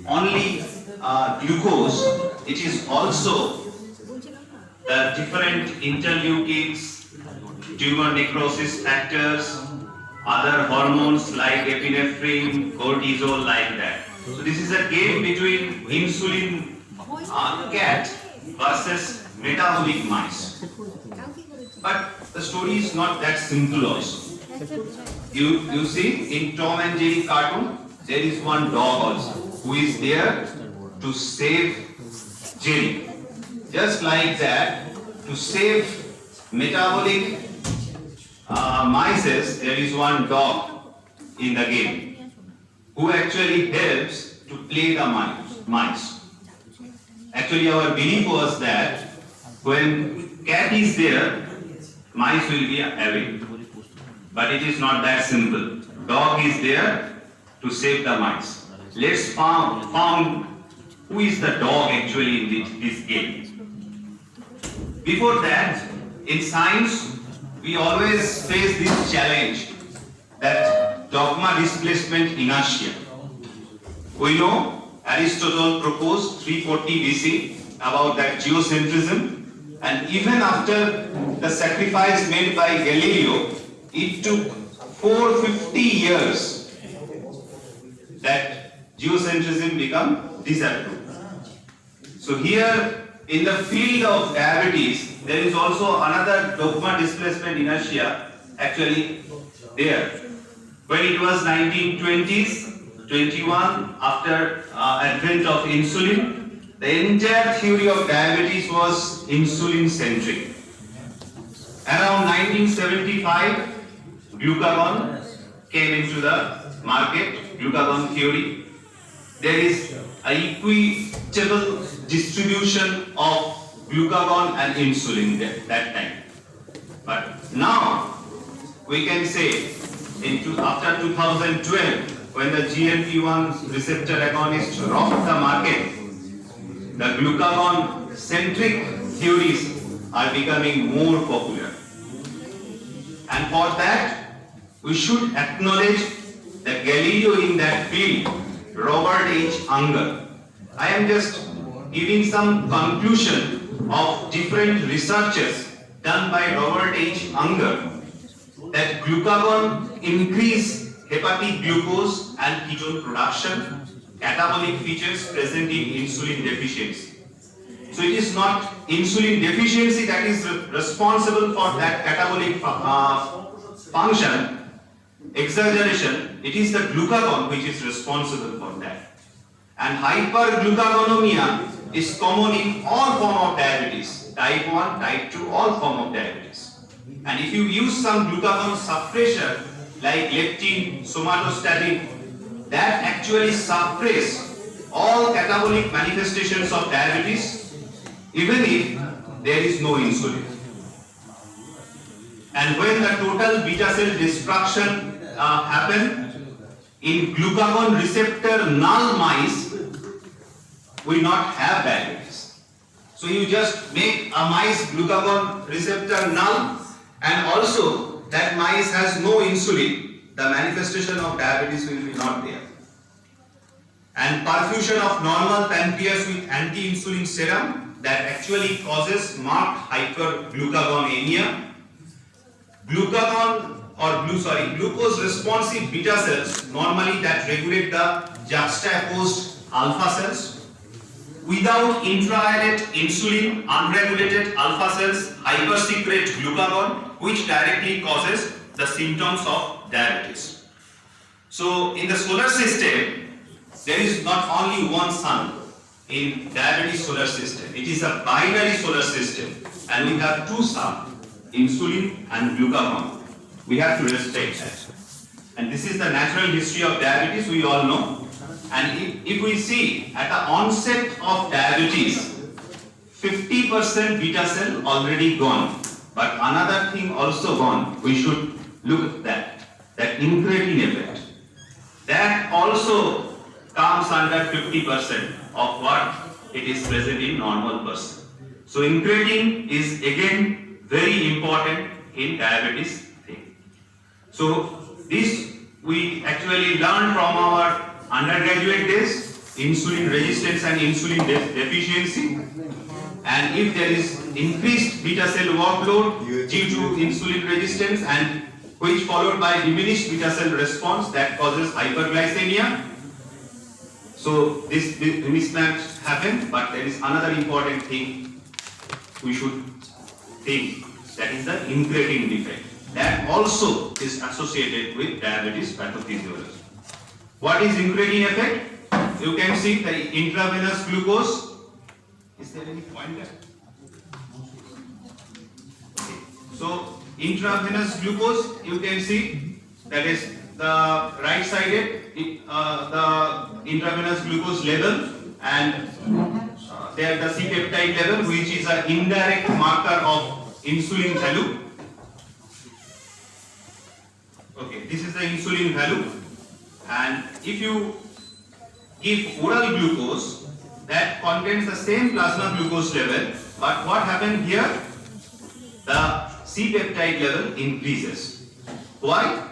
only glucose, it is also the different interleukins, tumor necrosis factors, other hormones like epinephrine, cortisol, like that. So this is a game between insulin cat versus metabolic mice. But the story is not that simple also. You see, in Tom and Jerry cartoon, there is one dog also who is there to save Jerry. Just like that, to save metabolic mice, there is one dog in the game who actually helps to play the mice. Actually, our belief was that when cat is there, mice will be away. But it is not that simple. Dog is there to save the mice. Let's found who is the dog actually in this game. Before that, in science, we always face this challenge, that dogma displacement inertia. We know Aristotle proposed 340 BC about that geocentrism, and even after the sacrifice made by Galileo, it took 450 years that geocentrism become disapproved. So here in the field of diabetes, there is also another dogma displacement inertia actually there. When it was 1920s, 21, after advent of insulin, the entire theory of diabetes was insulin centric. Around 1975, glucagon came into the market, glucagon theory. There is an equitable distribution of glucagon and insulin that time. But now we can say after 2012, when the GLP-1 receptor agonist rocked the market, the glucagon centric theories are becoming more popular. And for that, we should acknowledge that Galileo in that field, Robert H. Unger. I am just giving some conclusion of different researches done by Robert H. Unger, that glucagon increase hepatic glucose and ketone production, catabolic features present in insulin deficiency. So it is not insulin deficiency that is responsible for that catabolic function exaggeration. It is the glucagon which is responsible for that. And hyperglucagonemia is common in all form of diabetes, type 1, type 2, all form of diabetes. And if you use some glucagon suppressor like leptin, somatostatin, that actually suppress all catabolic manifestations of diabetes, even if there is no insulin. And when the total beta cell destruction happen in glucagon receptor null mice, we not have diabetes. So you just make a mice glucagon receptor null, and also that mice has no insulin, the manifestation of diabetes will be not there. And perfusion of normal pancreas with anti-insulin serum, that actually causes marked hyperglucagonemia. Glucose responsive beta cells, normally that regulate the juxtaposed alpha cells. Without intra-added insulin, unregulated alpha cells hypersecrete glucagon, which directly causes the symptoms of diabetes. So in the solar system, there is not only one sun in diabetes solar system. It is a binary solar system, and we have two suns, insulin and glucagon. We have to respect that. And this is the natural history of diabetes, we all know. And if we see at the onset of diabetes, 50% beta cell already gone. But another thing also gone, we should look at that incretin effect. That also comes under 50% of what it is present in normal person. So incretin is again very important in diabetes thing. So this we actually learned from our undergraduate days, insulin resistance and insulin deficiency. And if there is increased beta cell workload due to insulin resistance and which followed by diminished beta cell response, that causes hyperglycemia. So this mismatch happens, but there is another important thing we should think, that is the incretin defect. That also is associated with diabetes pathophysiology. What is incretin effect? You can see the intravenous glucose. Is there any pointer? Okay. So intravenous glucose, you can see that is the right sided, the intravenous glucose level, and there the C-peptide level, which is an indirect marker of insulin value. Okay, this is the insulin value, and if you give oral glucose, that contains the same plasma glucose level, but what happened here? The C-peptide level increases. Why?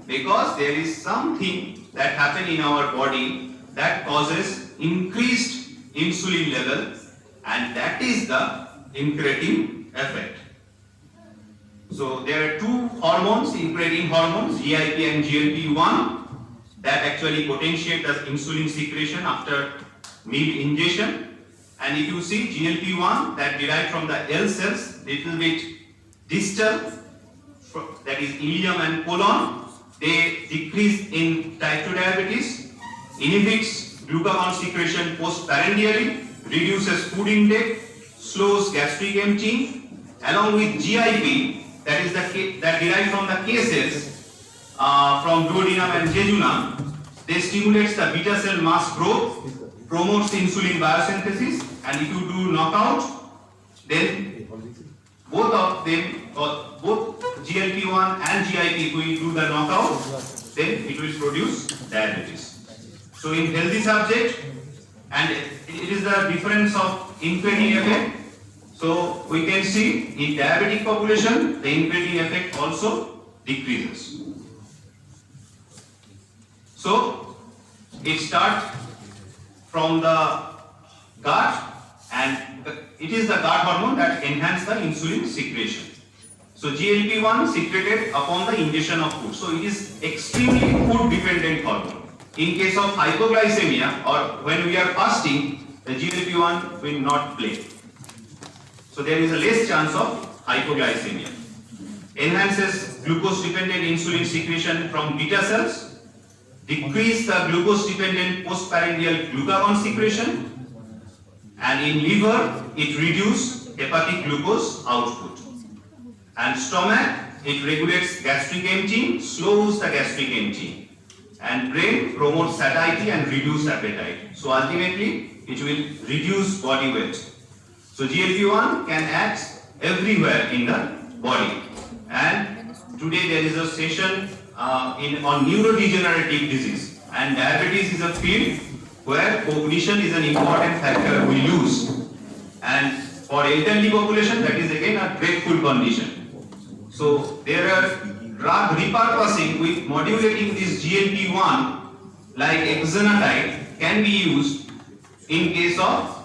Because there is something that happens in our body that causes increased insulin level, and that is the incretin effect. So there are two hormones, incretin hormones, GIP and GLP-1, that actually potentiate the insulin secretion after meal ingestion. And if you see GLP-1 that derived from the L cells, little bit distal, that is ileum and colon, they decrease in type 2 diabetes, inhibits glucagon secretion postprandially, reduces food intake, slows gastric emptying, along with GIP, that is that derived from the K cells, from duodenum and jejunum. They stimulates the beta cell mass growth, promotes insulin biosynthesis, and if you do knockout, then both of them, both GLP-1 and GIP, if we do the knockout, then it will produce diabetes. So in healthy subject, and it is the difference of incretin effect. So we can see in diabetic population, the incretin effect also decreases. So it starts from the gut, and it is the gut hormone that enhances the insulin secretion. So GLP-1 secreted upon the ingestion of food. So it is extremely food dependent hormone. In case of hypoglycemia or when we are fasting, the GLP-1 will not play. So there is a less chance of hypoglycemia. Enhances glucose dependent insulin secretion from beta cells, decrease the glucose dependent postprandial glucagon secretion, and in liver it reduces hepatic glucose output. And stomach, it regulates gastric emptying, slows the gastric emptying. And brain promotes satiety and reduce appetite. So ultimately it will reduce body weight. So GLP-1 can act everywhere in the body. And today there is a session on neurodegenerative disease, and diabetes is a field where cognition is an important factor we lose. And for elderly population, that is again a dreadful condition. So there are drug repurposing with modulating this GLP-1 like exenatide can be used in case of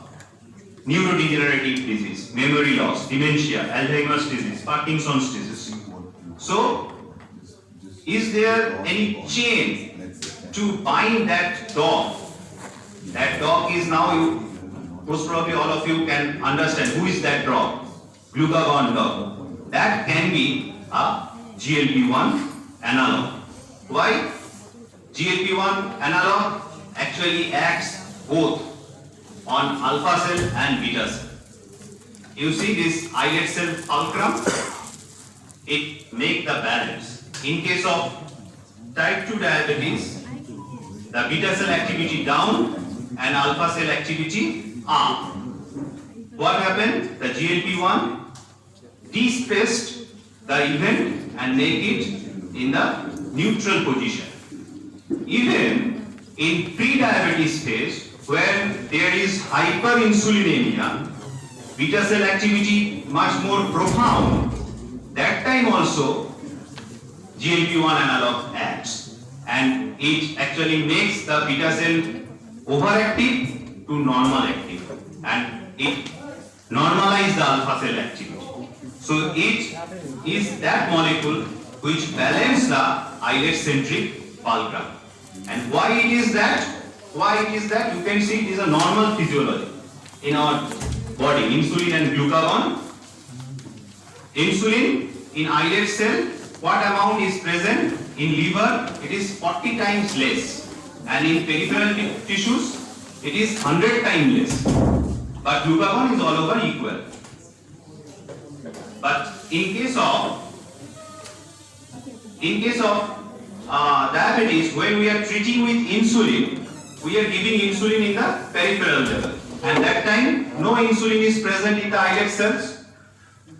neurodegenerative disease, memory loss, dementia, Alzheimer's disease, Parkinson's disease. So is there any chain to bind that dog? That dog is now, most probably all of you can understand who is that dog, glucagon dog. That can be a GLP-1 analog. Why? GLP-1 analog actually acts both on alpha cell and beta cell. You see this islet cell fulcrum, it makes the balance. In case of type 2 diabetes, the beta cell activity down and alpha cell activity up. What happened? The GLP-1 de-stressed the event and make it in the neutral position. Even in pre-diabetes phase, when there is hyperinsulinemia, beta cell activity much more profound, that time also GLP-1 analog acts, and it actually makes the beta cell overactive to normal active, and it normalizes the alpha cell activity. So it is that molecule which balances the islet centric fulcrum. And why it is that? Why it is that? You can see it is a normal physiology in our body. Insulin and glucagon. Insulin in islet cell, what amount is present? In liver, it is 40 times less. And in peripheral tissues, it is 100 times less. But glucagon is all over equal. But in case of diabetes, when we are treating with insulin, we are giving insulin in the peripheral level, and that time no insulin is present in the islet cells.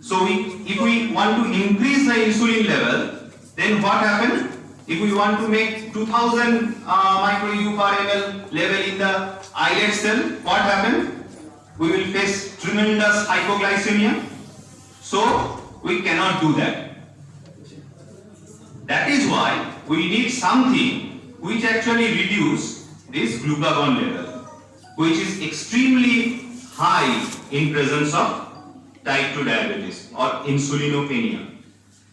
So if we want to increase the insulin level, then what happens? If we want to make 2000 micro-U per ml level in the islet cell, what happens? We will face tremendous hypoglycemia. So we cannot do that. That is why we need something which actually reduce this glucagon level, which is extremely high in presence of type 2 diabetes or insulinopenia.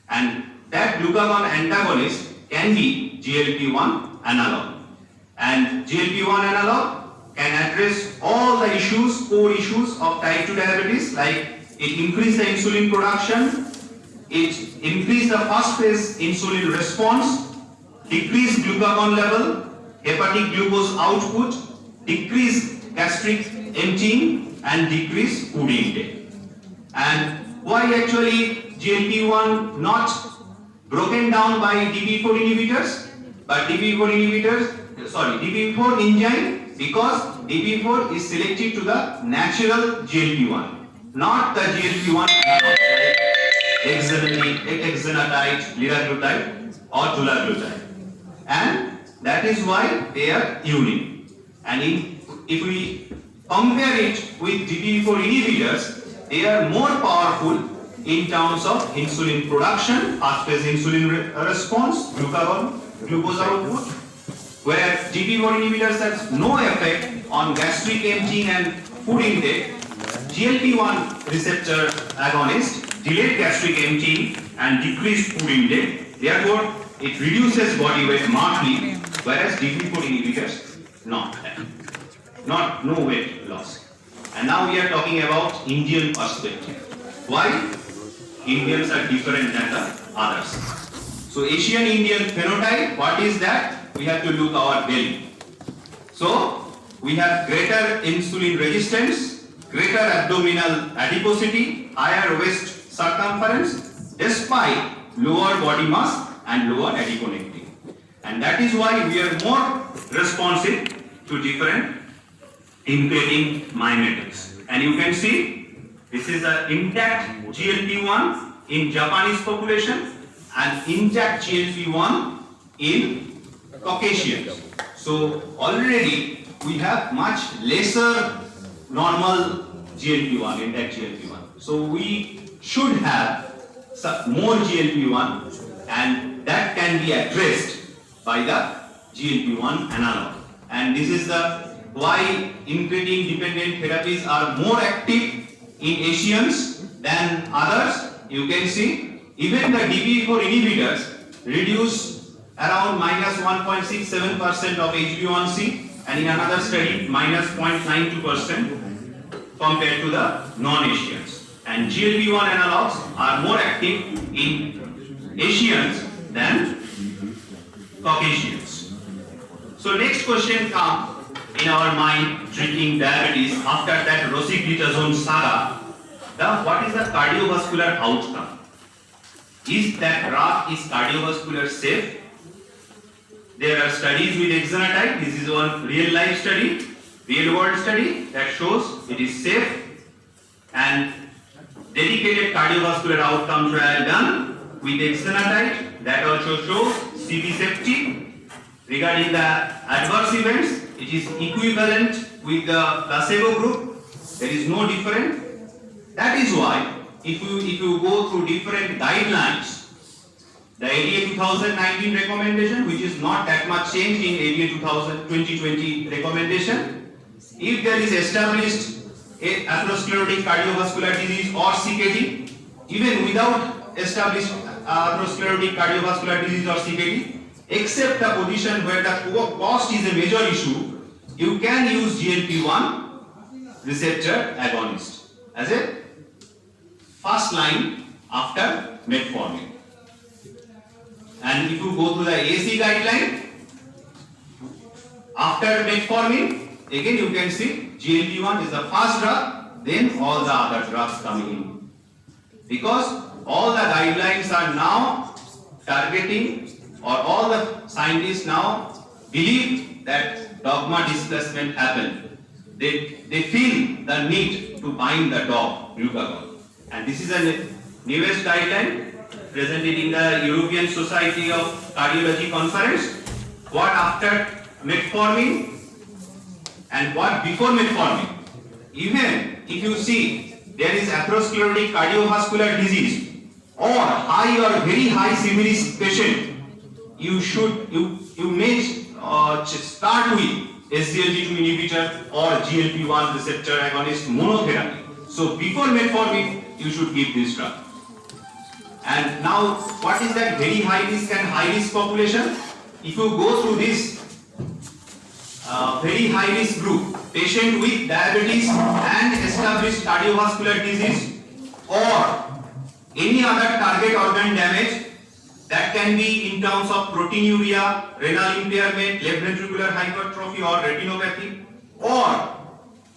And that glucagon antagonist can be GLP-1 analog. And GLP-1 analog can address all the issues, core issues of type 2 diabetes, like it increases the insulin production, it increases the first phase insulin response, decrease glucagon level, hepatic glucose output, decrease gastric emptying, and decrease food intake. And why actually GLP-1 not broken down by DPP-4 inhibitors, but DPP-4 enzyme, because DPP-4 is selective to the natural GLP-1, not the GLP-1 exenatide, liraglutide or dulaglutide, and that is why they are unique. And if we compare it with DPP-4 inhibitors, they are more powerful in terms of insulin production, fast phase insulin response, glucose output, where DPP-4 inhibitors has no effect on gastric emptying and food intake. GLP-1 receptor agonist delayed gastric emptying and decreased food intake, therefore it reduces body weight markedly, whereas DPP-4 inhibitors no weight loss. And now we are talking about Indian perspective. Why? Indians are different than the others. So Asian Indian phenotype, what is that? We have to look our belly. So we have greater insulin resistance, greater abdominal adiposity, higher waist circumference, despite lower body mass and lower adiponectin. And that is why we are more responsive to different incretin mimetics. And you can see this is an intact GLP-1 in Japanese population and intact GLP-1 in Caucasians. So already we have much lesser normal GLP-1, intact GLP-1. So we should have more GLP-1, and that can be addressed by the GLP-1 analog. And this is the why incretin dependent therapies are more active in Asians than others. You can see even the DPP-4 inhibitors reduce around minus 1.67% of HbA1c, and in another study minus 0.92% compared to the non-Asians. And GLP-1 analogs are more active in Asians than Caucasians. So next question comes in our mind treating diabetes after that rosiglitazone saga. What is the cardiovascular outcome? Is that drug is cardiovascular safe? There are studies with exenatide. This is one real life study, real world study that shows it is safe, and dedicated cardiovascular outcome trial done with exenatide that also shows CV safety. Regarding the adverse events, it is equivalent with the placebo group. There is no difference. That is why if you go through different guidelines the ADA 2019 recommendation, which is not that much change in ADA 2020 recommendation. If there is established atherosclerotic cardiovascular disease or CKD, even without established atherosclerotic cardiovascular disease or CKD, except the position where the cost is a major issue, you can use GLP-1 receptor agonist as a first line after metformin. And if you go to the AC guideline, after metformin, again you can see GLP-1 is the first drug, then all the other drugs coming in. Because all the guidelines are now targeting, or all the scientists now believe that dogma displacement happened. They feel the need to bind the dog, glucagon. And this is the newest guideline presented in the European Society of Cardiology conference. What after metformin and what before metformin. Even if you see there is atherosclerotic cardiovascular disease or high or very high severity patient, you may start with SGLT2 inhibitor or GLP-1 receptor agonist monotherapy. So before metformin, you should give this drug. And now, what is that very high risk and high risk population? If you go through this very high risk group, patient with diabetes and established cardiovascular disease or any other target organ damage, that can be in terms of proteinuria, renal impairment, left ventricular hypertrophy or retinopathy, or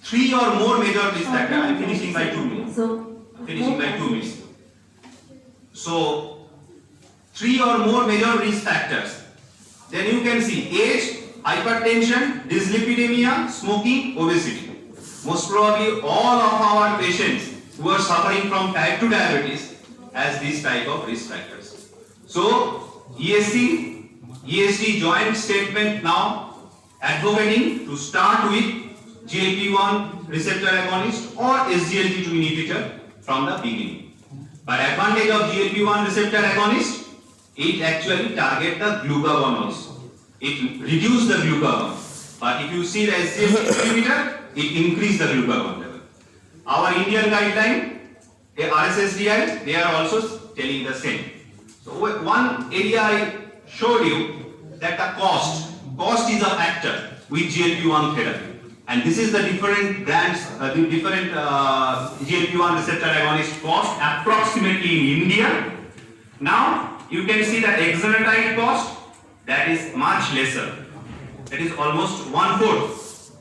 3 or more major risk factors. I am finishing by 2 minutes. So 3 or more major risk factors. Then you can see age, hypertension, dyslipidemia, smoking, obesity. Most probably all of our patients who are suffering from type 2 diabetes has this type of risk factors. So ESC, ESD joint statement now advocating to start with GLP-1 receptor agonist or SGLT2 inhibitor from the beginning. But advantage of GLP-1 receptor agonist, it actually target the glucagon also. It reduce the glucagon. But if you see the SGLT2 inhibitor, it increase the glucagon level. Our Indian guideline, the RSSDI, they are also telling the same. So one area I showed you that the cost is a factor with GLP-1 therapy. And this is the different brands, different GLP-1 receptor agonist cost approximately in India. Now you can see the exenatide cost, that is much lesser. That is almost 1/4.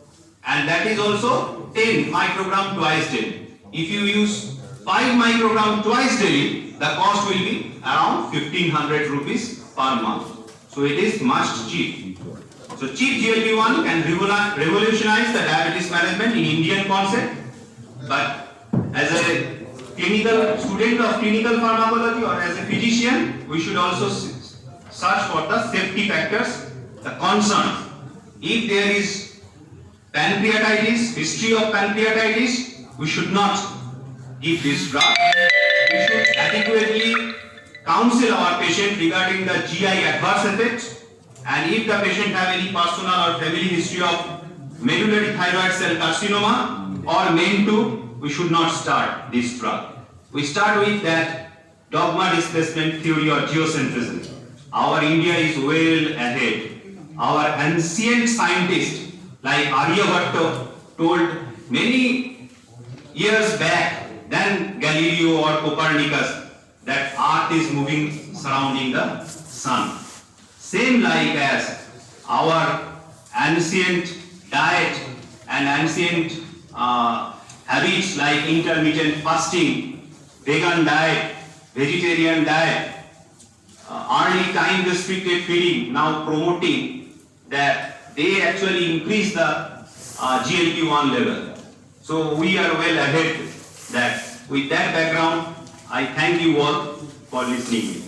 And that is also 10 microgram twice daily. If you use 5 microgram twice daily, the cost will be around 1500 rupees per month. So it is much cheap. So cheap GLP-1 can revolutionize the diabetes management in Indian concept. But as a clinical student of clinical pharmacology or as a physician, we should also search for the safety factors, the concerns. If there is pancreatitis, history of pancreatitis, we should not give this drug. We should adequately counsel our patient regarding the GI adverse effects, and if the patient have any personal or family history of medullary thyroid cell carcinoma or MEN2, we should not start this drug. We start with that dogma displacement theory or geocentrism. Our India is well ahead. Our ancient scientists like Aryabhatta told many years back than Galileo or Copernicus that Earth is moving surrounding the sun. Same like as our ancient diet and ancient habits like intermittent fasting, vegan diet, vegetarian diet, early time restricted feeding, now promoting that they actually increase the GLP-1 level. So we are well ahead that. With that background, I thank you all for listening.